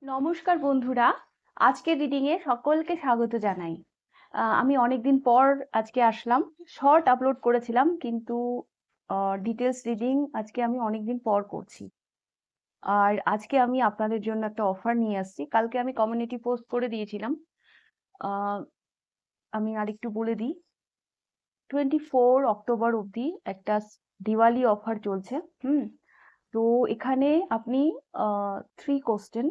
নমস্কার বন্ধুরা, আজকের রিডিংয়ে সকলকে স্বাগত জানাই। আমি অনেকদিন পর আজকে আসলাম। শর্ট আপলোড করেছিলাম, কিন্তু ডিটেলস রিডিং আজকে আমি অনেকদিন পর করছি। আর আজকে আমি আপনাদের জন্য একটা অফার নিয়ে আসছি। কালকে আমি কমিউনিটি পোস্ট করে দিয়েছিলাম। আহ, আমি আরেকটু বলে দিই। 24 অক্টোবর অবধি একটা দিওয়ালি অফার চলছে। তো এখানে আপনি 3 কোশ্চেন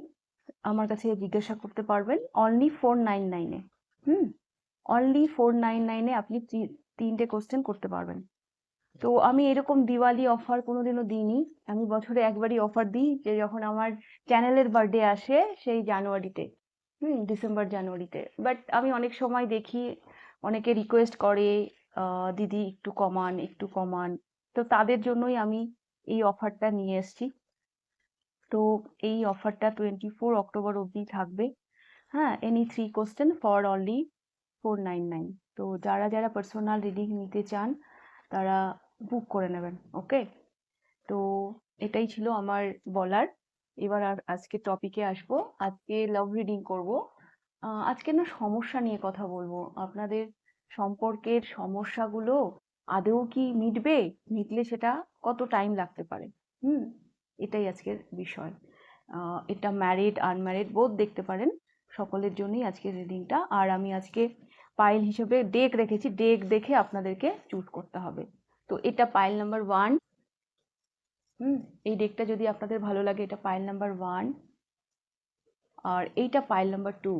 আমার কাছে জিজ্ঞাসা করতে পারবেন অনলি 499-এ। অনলি 499-এ আপনি 3টে কোশ্চেন করতে পারবেন। তো আমি এরকম দিওয়ালি অফার কোনোদিনও দিইনি। আমি বছরে একবারই অফার দিই, যে যখন আমার চ্যানেলের বার্থডে আসে, সেই জানুয়ারিতে, ডিসেম্বর জানুয়ারিতে। বাট আমি অনেক সময় দেখি অনেকে রিকোয়েস্ট করে, দিদি একটু কমান একটু কমান। তো তাদের জন্যই আমি এই অফারটা নিয়ে এসেছি। তো এই অফারটা 24 অক্টোবর অবধি থাকবে। হ্যাঁ, এনি 3 কোশ্চেন ফর অনলি 499। তো যারা যারা পার্সোনাল রিডিং নিতে চান তারা বুক করে নেবেন। ওকে, তো এটাই ছিল আমার বলার। এবার আর আজকে টপিকে আসবো। আজকে লাভ রিডিং করব। আজকে না সমস্যা নিয়ে কথা বলবো। আপনাদের সম্পর্কের সমস্যাগুলো আদৌ কি মিটবে? মিটলে সেটা কত টাইম লাগতে পারে? হুম এটাই আজকের বিষয়। এটা ম্যারিড আনম্যারিড বোথ দেখতে পারেন। সকলের জন্যই আজকের রিডিংটা। আর আমি আজকে পাইল হিসেবে ডেক রেখেছি। ডেক দেখে আপনাদেরকে চুজ করতে হবে। তো এটা পাইল নাম্বার 1। এই ডেকটা যদি আপনাদের ভালো লাগে, এটা পাইল নাম্বার 1। আর এইটা পাইল নাম্বার 2।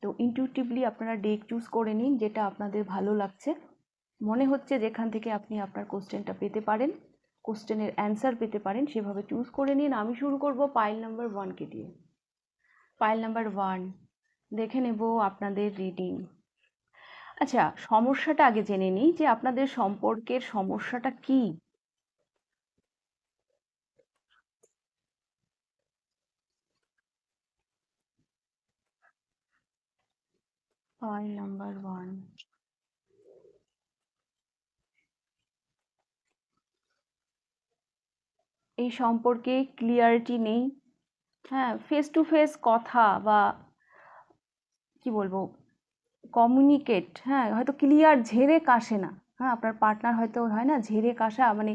তো ইনটিউটিভলি আপনারা ডেক চুজ করে নিন যেটা আপনাদের ভালো লাগছে। মনে হচ্ছে যেখান থেকে আপনি আপনার কোশ্চেনটা পেতে পারেন, কোশ্চেনের অ্যান্সার পেতে পারেন, সেভাবে চুজ করে নিন। আমি শুরু করব পাইল নাম্বার 1কে দিয়ে। পাইল নাম্বার 1 দেখে নেব আপনাদের রিডিং। আচ্ছা, সমস্যাটা আগে জেনে নিই যে আপনাদের সম্পর্কের সমস্যাটা কি। Pile number 1। এই সম্পর্কে ক্লিয়ারিটি নেই। হ্যাঁ, ফেস টু ফেস কথা বা কি বলবো, কমিউনিকেট, হ্যাঁ, হয়তো ক্লিয়ার ঝেড়ে কাশে না। হ্যাঁ, আপনার পার্টনার হয়তো হয় না ঝেড়ে কাশা, মানে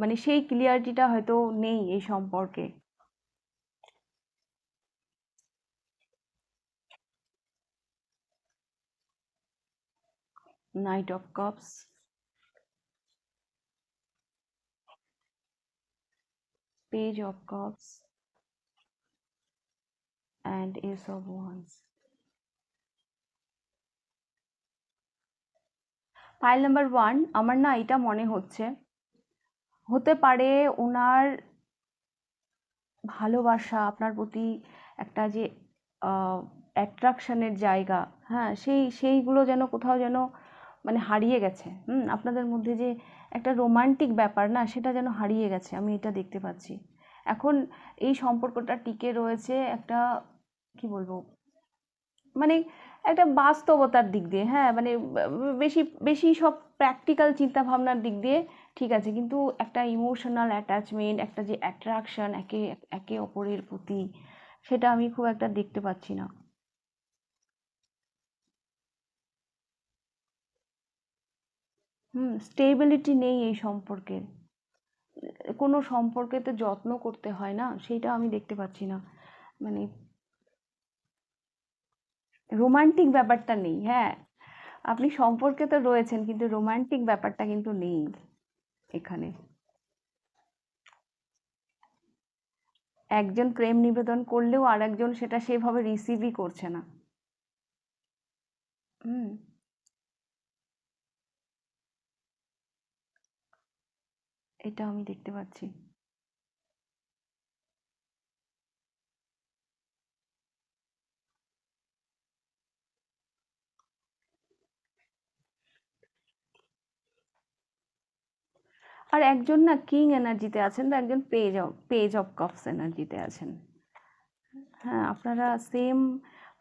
মানে সেই ক্লিয়ারিটিটা হয়তো নেই এই সম্পর্কে। Night of cups, page of cups and S of wands. File number 1, আমার না এটা মনে হচ্ছে, হতে পারে ওনার ভালোবাসা আপনার প্রতি, একটা যে অ্যাট্রাকশনের জায়গা, হ্যাঁ, সেইগুলো যেন কোথাও যেন মানে হারিয়ে গেছে। আপনাদের মধ্যে যে একটা রোমান্টিক ব্যাপার না, সেটা যেন হারিয়ে গেছে, আমি এটা দেখতে পাচ্ছি। এখন এই সম্পর্কটা টিকে রয়েছে একটা, কি বলবো, মানে একটা বাস্তবতার দিক দিয়ে, হ্যাঁ, মানে বেশি বেশি সব প্র্যাকটিক্যাল চিন্তা ভাবনার দিক দিয়ে ঠিক আছে, কিন্তু একটা ইমোশনাল অ্যাটাচমেন্ট, একটা যে অ্যাট্রাকশন একে একে অপরের প্রতি, সেটা আমি খুব একটা দেখতে পাচ্ছি না। স্টেবিলিটি নেই এই সম্পর্কের। কোনো সম্পর্কে তো যত্ন করতে হয় না, সেইটা আমি দেখতে পাচ্ছি না। মানে রোমান্টিক ব্যাপারটা নেই। হ্যাঁ, আপনি সম্পর্কে তো রয়েছেন, কিন্তু রোমান্টিক ব্যাপারটা কিন্তু নেই এখানে। একজন প্রেম নিবেদন করলেও আর একজন সেটা সেভাবে রিসিভই করছে না। হুম এটা আমি দেখতে পাচ্ছি। আর একজন না কিং এনার্জিতে আছেন, তো একজন পেজ অফ কাপস এনার্জিতে আছেন। হ্যাঁ, আপনারা সেম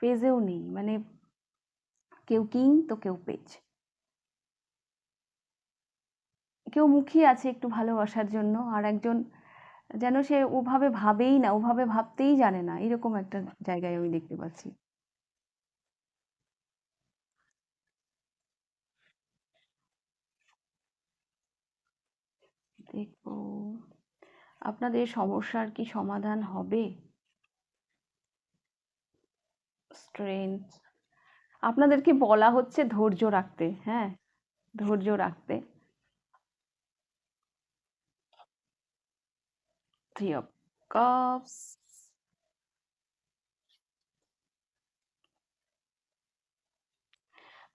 পেজেও নেই, মানে কেউ কিং তো কেউ পেজ। কেউ মুখিয়ে আছে একটু ভালোবাসার জন্য, আর একজন যেন সে ওভাবে ভাবেই না, ওভাবে ভাবতেই জানে না, এরকম একটা জায়গায় আমি দেখতে পাচ্ছি। দেখবো আপনাদের সমস্যার কি সমাধান হবে। স্ট্রেংথ, আপনাদেরকে বলা হচ্ছে ধৈর্য রাখতে, হ্যাঁ, ধৈর্য রাখতে। Three of cups,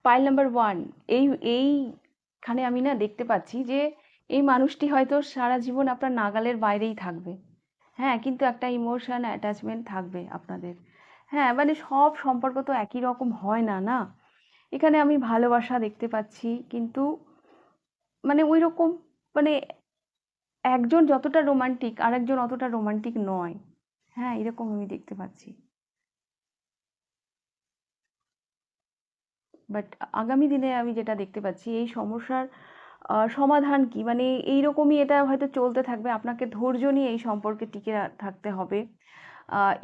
pile number one, এই এইখানে আমি না দেখতে পাচ্ছি যে এই মানুষটি হয়তো সারা জীবন আপনার নাগালের বাইরেই থাকবে, হ্যাঁ, কিন্তু একটা ইমোশন অ্যাটাচমেন্ট থাকবে আপনাদের। হ্যাঁ, মানে সব সম্পর্ক তো একই রকম হয় না, না। এখানে আমি ভালোবাসা দেখতে পাচ্ছি, কিন্তু মানে ওই রকম, মানে একজন যতটা রোমান্টিক আরেকজন অতটা রোমান্টিক নয়। হ্যাঁ, এরকম আমি দেখতে পাচ্ছি। বাট আগামী দিনে আমি যেটা দেখতে পাচ্ছি, এই সমস্যার সমাধান কি, মানে এইরকমই এটা হয়তো চলতে থাকবে, আপনাকে ধৈর্য নিয়ে এই সম্পর্কে টিকে থাকতে হবে।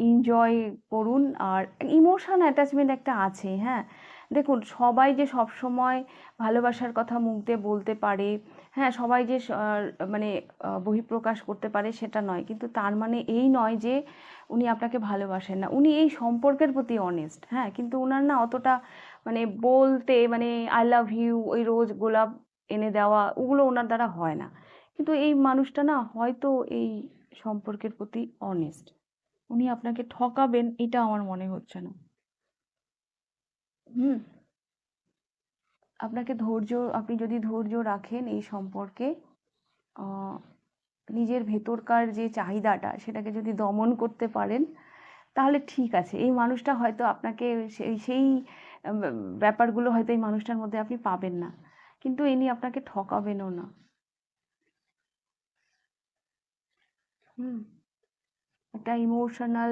এনজয় করুন। আর ইমোশন অ্যাটাচমেন্ট একটা আছে, হ্যাঁ। দেখুন, সবাই যে সব সময় ভালোবাসার কথা মুখ দিয়ে বলতে পারে, হ্যাঁ, সবাই যে মানে বহিঃপ্রকাশ করতে পারে সেটা নয়, কিন্তু তার মানে এই নয় যে উনি আপনাকে ভালোবাসেন না। উনি এই সম্পর্কের প্রতি অনেস্ট, হ্যাঁ, কিন্তু উনার না অতটা মানে বলতে, মানে আই লাভ ইউ, ওই রোজ গোলাপ এনে দেওয়া, ওগুলো ওনার দ্বারা হয় না। কিন্তু এই মানুষটা না হয়তো এই সম্পর্কের প্রতি অনেস্ট, উনি আপনাকে ঠকাবেন এটা আমার মনে হচ্ছে না। হুম, আপনাকে ধৈর্য, আপনি যদি ধৈর্য রাখেন এই সম্পর্কে, আহ, নিজের ভেতরকার যে চাহিদাটা সেটাকে যদি দমন করতে পারেন, তাহলে ঠিক আছে। এই মানুষটা হয়তো আপনাকে সেই সেই ব্যাপারগুলো হয়তো এই মানুষটার মধ্যে আপনি পাবেন না, কিন্তু ইনি আপনাকে ঠকাবেনও না। হুম, একটা ইমোশনাল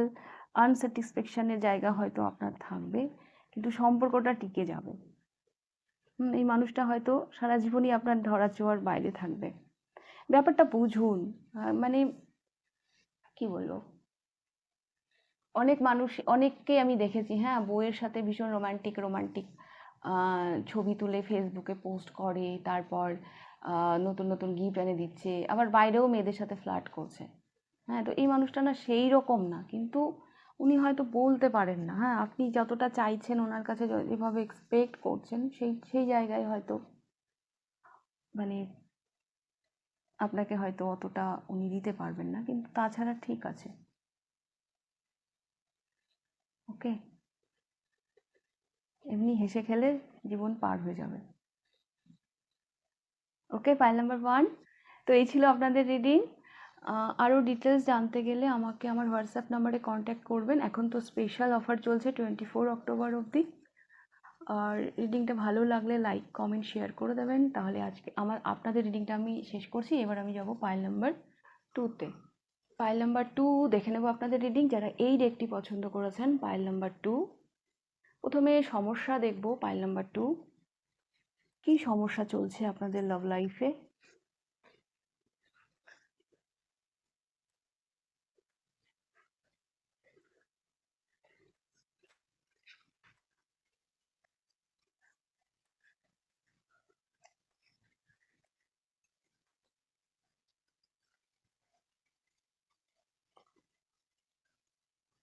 আনস্যাটিসফ্যাকশনের জায়গা হয়তো আপনার থাকবে, কিন্তু সম্পর্কটা টিকে যাবে। এই মানুষটা হয়তো সারা জীবনই আপনার ধরাছোঁয়ার বাইরে থাকবে। ব্যাপারটা বুঝুন। মানে কি বলবো, অনেক মানুষ, অনেককে আমি দেখেছি, হ্যাঁ, বউয়ের সাথে ভীষণ রোমান্টিক রোমান্টিক ছবি তুলে ফেসবুকে পোস্ট করে, তারপর নতুন নতুন গিফট এনে দিচ্ছে, আবার বাইরেও মেয়েদের সাথে ফ্লার্ট করছে। হ্যাঁ, তো এই মানুষটা না সেই রকম না, কিন্তু উনি হয়তো বলতে পারেন না। হ্যাঁ, আপনি যতটা চাইছেন ওনার কাছে, যেভাবে এক্সপেক্ট করছেন, সেই সেই জায়গায় হয়তো মানে আপনাকে হয়তো অতটা উনি দিতে পারবেন না, কিন্তু তাছাড়া ঠিক আছে। ওকে, এমনি হেসে খেলে জীবন পার হয়ে যাবে। ওকে, ফাইল নাম্বার ওয়ান। তো এই ছিল আপনাদের রিডিং। আরও ডিটেলস জানতে গেলে আমাকে আমার হোয়াটসঅ্যাপ নাম্বারে কন্ট্যাক্ট করবেন। এখন তো স্পেশাল অফার চলছে 24 অক্টোবর অবধি। আর রিডিংটা ভালো লাগলে লাইক কমেন্ট শেয়ার করে দেবেন। তাহলে আজকে আপনাদের রিডিংটা আমি শেষ করছি। এবার আমি যাব পাইল নাম্বার টুতে। পাইল নাম্বার টু দেখে নেব আপনাদের রিডিং, যারা এই ডেকটি পছন্দ করেছেন। পাইল নাম্বার টু, প্রথমে সমস্যা দেখব। পাইল নাম্বার টু, কি সমস্যা চলছে আপনাদের লাভ লাইফে।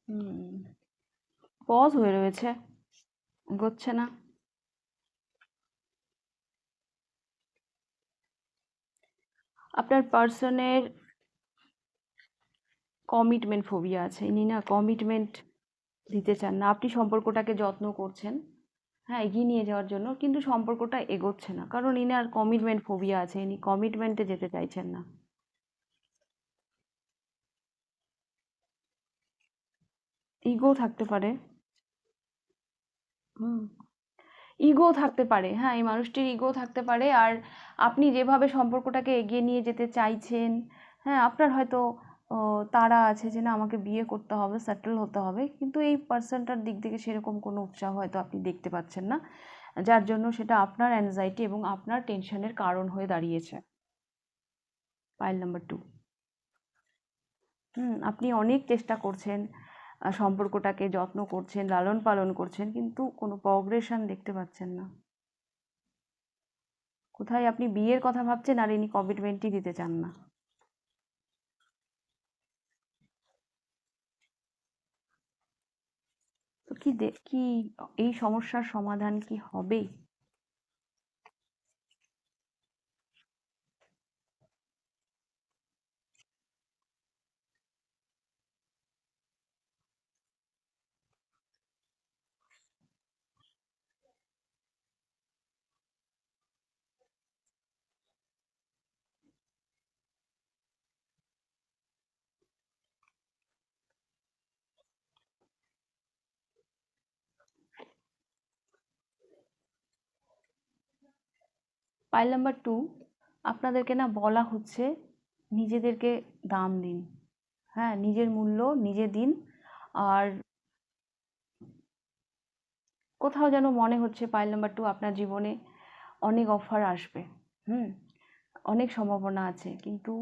হুম, পজ হয়ে রয়েছে, এগোচ্ছে না। আপনার পার্সনের কমিটমেন্ট ফোবিয়া আছে, ইনি না কমিটমেন্ট দিতে চান না। আপনি সম্পর্কটাকে যত্ন করছেন, হ্যাঁ, এগিয়ে নিয়ে যাওয়ার জন্য, কিন্তু সম্পর্কটা এগোচ্ছে না, কারণ ইনার কমিটমেন্ট ফোবিয়া আছে, ইনি কমিটমেন্টে যেতে চাইছেন না। ইগো থাকতে পারে। হুম, ইগো থাকতে পারে, হ্যাঁ, এই মানুষটির ইগো থাকতে পারে। আর আপনি যেভাবে সম্পর্কটাকে এগিয়ে নিয়ে যেতে চাইছেন, হ্যাঁ, আপনার হয়তো তাড়া আছে যে না আমাকে বিয়ে করতে হবে, সেটেল হতে হবে, কিন্তু এই পার্সনটার দিক থেকে সেরকম কোনো উৎসাহ হয়তো আপনি দেখতে পাচ্ছেন না, যার জন্য সেটা আপনার অ্যাংজাইটি এবং আপনার টেনশনের কারণ হয়ে দাঁড়িয়েছে। Pile number two. আপনি অনেক চেষ্টা করছেন, সম্পর্কটাকে যত্ন করছেন, লালন পালন করছেন, কিন্তু কোনো প্রগ্রেশন দেখতে পাচ্ছেন না। কোথায় আপনি বিয়ের কথা ভাবছেন আর ইনি কমিটমেন্টই দিতে চান না। তো কি এই সমস্যার সমাধান কি হবে? পাইল নাম্বার 2, আপনাদেরকে না বলা হচ্ছে নিজেদেরকে দাম দিন। হ্যাঁ, নিজের মূল্য নিজে দিন। আর কোথাও যেন মনে হচ্ছে পাইল নাম্বার 2 আপনার জীবনে অনেক অফার আসবে। হুম, অনেক সম্ভাবনা আছে, কিন্তু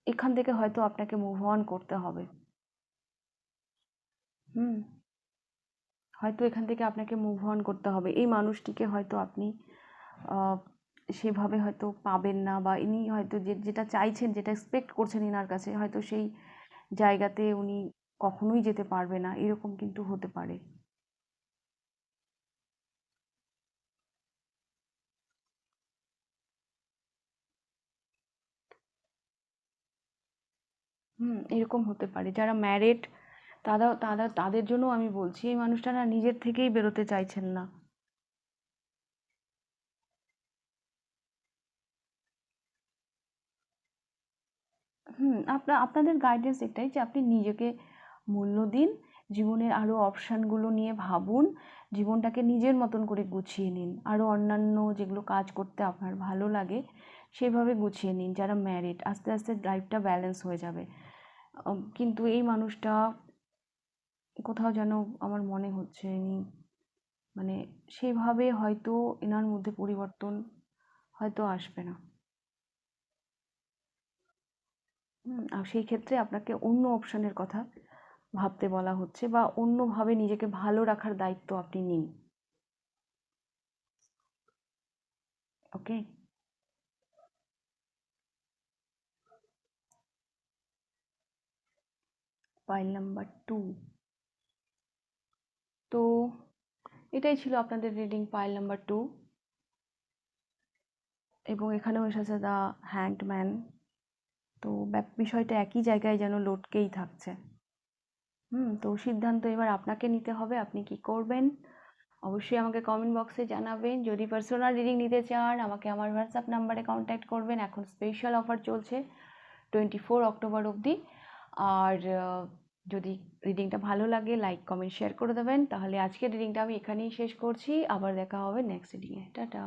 এখান থেকে হয়তো আপনাকে মুভ অন করতে হবে। হুম, হয়তো এখান থেকে আপনাকে মুভ অন করতে হবে। এই মানুষটিকে হয়তো আপনি আহ, সেভাবে হয়তো পাবেন না, বা ইনি হয়তো যেটা চাইছেন, যেটা এক্সপেক্ট করছেন ইনার কাছে, হয়তো সেই জায়গাতে উনি কখনোই যেতে পারবে না, এরকম কিন্তু হতে পারে। এরকম হতে পারে। যারা ম্যারিড, তাদের জন্য আমি বলছি, এই মানুষটা না নিজের থেকেই বেরোতে চাইছেন না। আপনাদের গাইডেন্স এটাই যে আপনি নিজেকে মূল্য দিন, জীবনের আরো অপশনগুলো নিয়ে ভাবুন, জীবনটাকে নিজের মতন করে গুছিয়ে নিন, আরো অন্যান্য যেগুলো কাজ করতে আপনার ভালো লাগে সেভাবে গুছিয়ে নিন। যারা ম্যারিড, আস্তে আস্তে লাইফটা ব্যালেন্স হয়ে যাবে। কিন্তু এই মানুষটা কোথাও যেন আমার মনে হচ্ছে ইনি মানে সেভাবে হয়তো এনার মধ্যে পরিবর্তন হয়তো আসবে না। আর সেই ক্ষেত্রে আপনাকে অন্য অপশনের কথা ভাবতে বলা হচ্ছে, বা অন্যভাবে নিজেকে ভালো রাখার দায়িত্ব আপনি নিন। ওকে? Pile number 2। তো এটাই ছিল আপনাদের রিডিং, পাইল নাম্বার 2। এবং এখানেও এসেছে দ্য হ্যাংড ম্যান। তো বিষয়টা একই জায়গায় যেন লটকেই থাকছে। তো সিদ্ধান্ত এবার আপনাকে নিতে হবে, আপনি কি করবেন। অবশ্যই আমাকে কমেন্ট বক্সে জানাবেন। যদি পার্সোনাল রিডিং নিতে চান আমাকে আমার হোয়াটসঅ্যাপ নাম্বারে কন্ট্যাক্ট করবেন। এখন স্পেশাল অফার চলছে 24 অক্টোবর অবধি। আর যদি রিডিংটা ভালো লাগে লাইক কমেন্ট শেয়ার করে দেবেন। তাহলে আজকের রিডিংটা আমি এখানেই শেষ করছি, আবার দেখা হবে নেক্সট রিডিংয়ে। টাটা।